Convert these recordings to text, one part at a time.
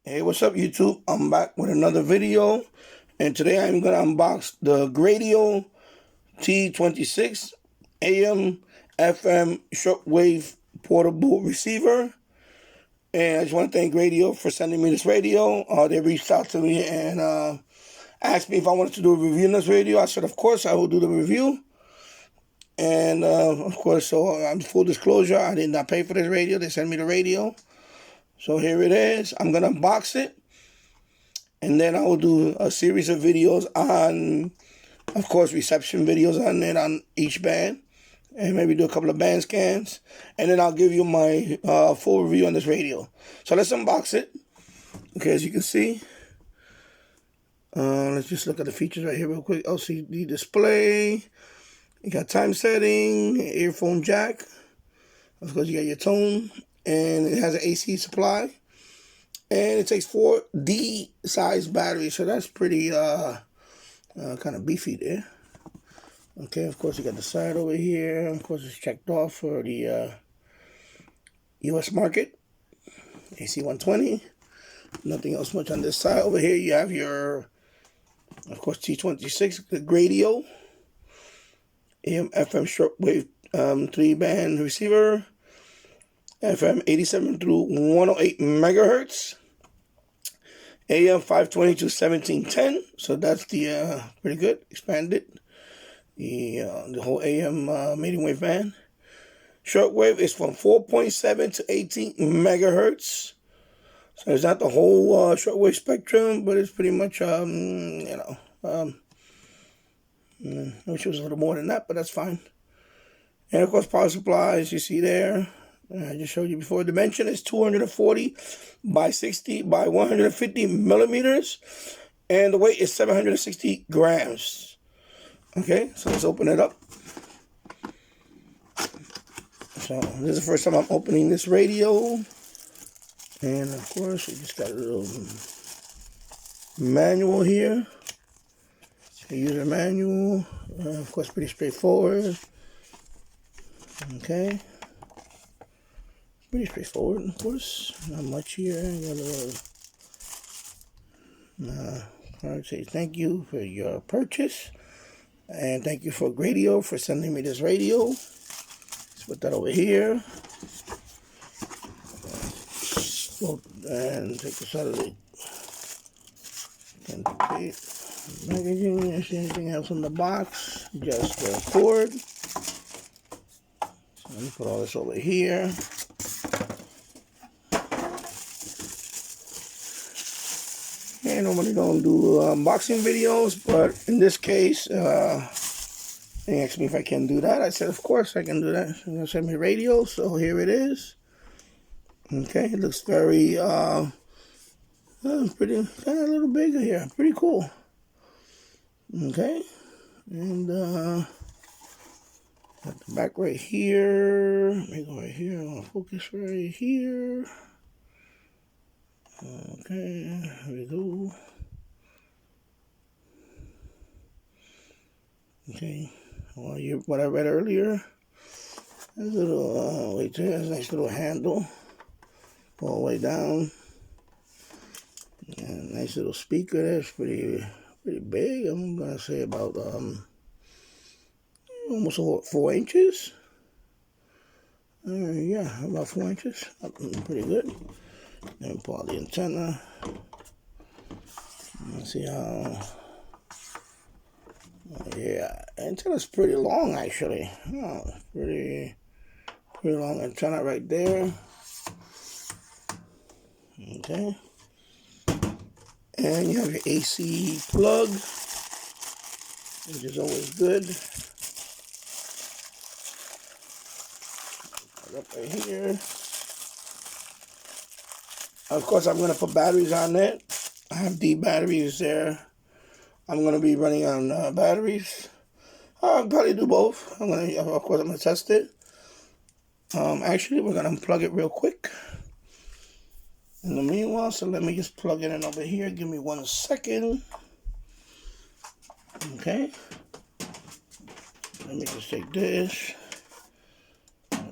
Hey, what's up, YouTube? I'm back with another video, and today I'm going to unbox the Greadio T26 AM FM shortwave portable receiver. And I just want to thank Greadio for sending me this radio. They reached out to me and asked me if I wanted to do a review on this radio. I said, of course, I will do the review. And of course, so full disclosure, I did not pay for this radio. They sent me the radio. So here it is. I'm going to unbox it. And then I will do a series of videos on, of course, reception videos on it on each band. And maybe do a couple of band scans. And then I'll give you my full review on this radio. So let's unbox it. Okay, as you can see. Let's just look at the features right here real quick. LCD display. You got time setting, earphone jack. Of course, you got your tone. And it has an AC supply. And it takes 4 D-size batteries. So that's pretty kind of beefy there. Okay, of course, you got the side over here. Of course, it's checked off for the U.S. market. AC 120. Nothing else much on this side. Over here, you have your, of course, T26, the Greadio AM FM shortwave 3-band receiver. FM 87 through 108 megahertz. AM 520 to 1710. So that's the pretty good. Expanded. The whole AM medium wave band. Shortwave is from 4.7 to 18 megahertz. So it's not the whole shortwave spectrum, but it's pretty much, I wish it was a little more than that, but that's fine. And of course, power supplies, you see there. I just showed you before. Dimension is 240 by 60 by 150 millimeters. And the weight is 760 grams. Okay, so let's open it up. So this is the first time I'm opening this radio. And of course, we just got a little manual here. A user manual. Of course, pretty straightforward. Okay. Pretty straightforward, of course. Not much here. Got a little card say thank you for your purchase. And thank you for Greadio for sending me this radio. Let's put that over here. And take this out of the packaging. Is there anything else in the box? Just the cord. So let me put all this over here. I normally don't do unboxing videos, but in this case, they asked me if I can do that. I said, of course I can do that. They're going to send me radio, so here it is. Okay, it looks very, pretty, kind of a little bigger here. Pretty cool. Okay, and got the back right here. Let me go right here. I'm going to focus right here. Okay, here we go. Okay, well, what I read earlier, there's a little, wait there, there's a nice little handle, all the way down. And nice little speaker there, it's pretty big. I'm gonna say about, almost 4 inches. Yeah, about 4 inches, pretty good. And pull out the antenna. Let's see how. Yeah, antenna's pretty long actually. Oh, pretty long antenna right there. Okay. And you have your AC plug, which is always good. Up right here. Of course, I'm going to put batteries on it. I have D batteries there. I'm going to be running on batteries. I'll probably do both. Of course, I'm going to test it. Actually, we're going to unplug it real quick. In the meanwhile, so let me just plug it in over here. Give me 1 second. Okay. Let me just take this.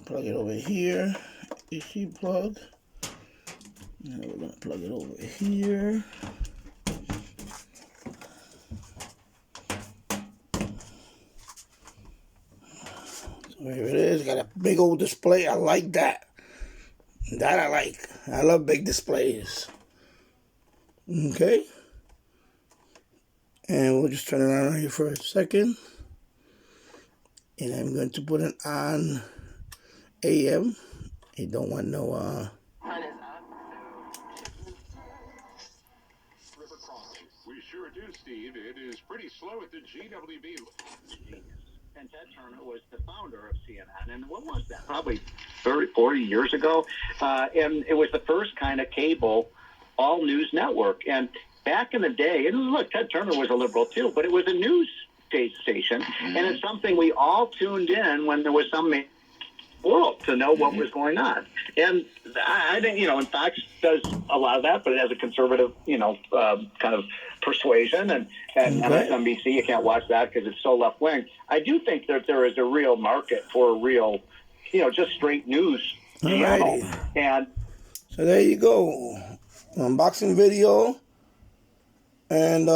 Plug it over here. AC plug. Now we're gonna plug it over here. So here it is. Got a big old display. I like that. That I like. I love big displays. Okay. And we'll just turn it on here for a second. And I'm going to put it on AM. You don't want no We sure do, Steve. It is pretty slow at the GWB. And Ted Turner was the founder of CNN. And what was that? Probably 30, 40 years ago. And it was the first kind of cable all-news network. And back in the day, and look, Ted Turner was a liberal too, but it was a news station. Mm-hmm. And it's something we all tuned in when there was some world to know what was going on. And I think, and Fox does a lot of that, but it has a conservative, kind of persuasion. And MSNBC, you can't watch that because it's so left-wing. I do think that there is a real market for a real, just straight news channel. And so there you go. Unboxing video. And,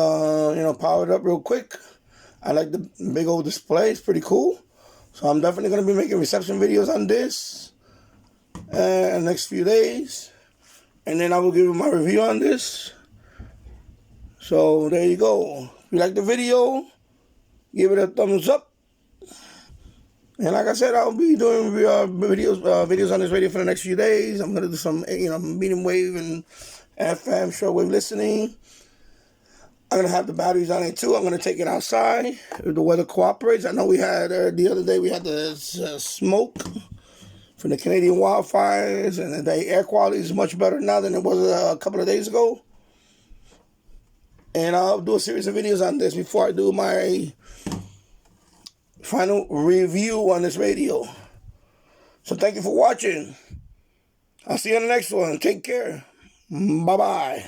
powered up real quick. I like the big old display. It's pretty cool. So I'm definitely going to be making reception videos on this in the next few days. And then I will give you my review on this. So there you go. If you like the video, give it a thumbs up. And like I said, I'll be doing videos on this radio for the next few days. I'm going to do some, medium wave and FM shortwave listening. I'm going to have the batteries on it too. I'm going to take it outside if the weather cooperates. I know we had, the other day we had the smoke from the Canadian wildfires, and the air quality is much better now than it was a couple of days ago. And I'll do a series of videos on this before I do my final review on this radio. So thank you for watching. I'll see you in the next one. Take care. Bye-bye.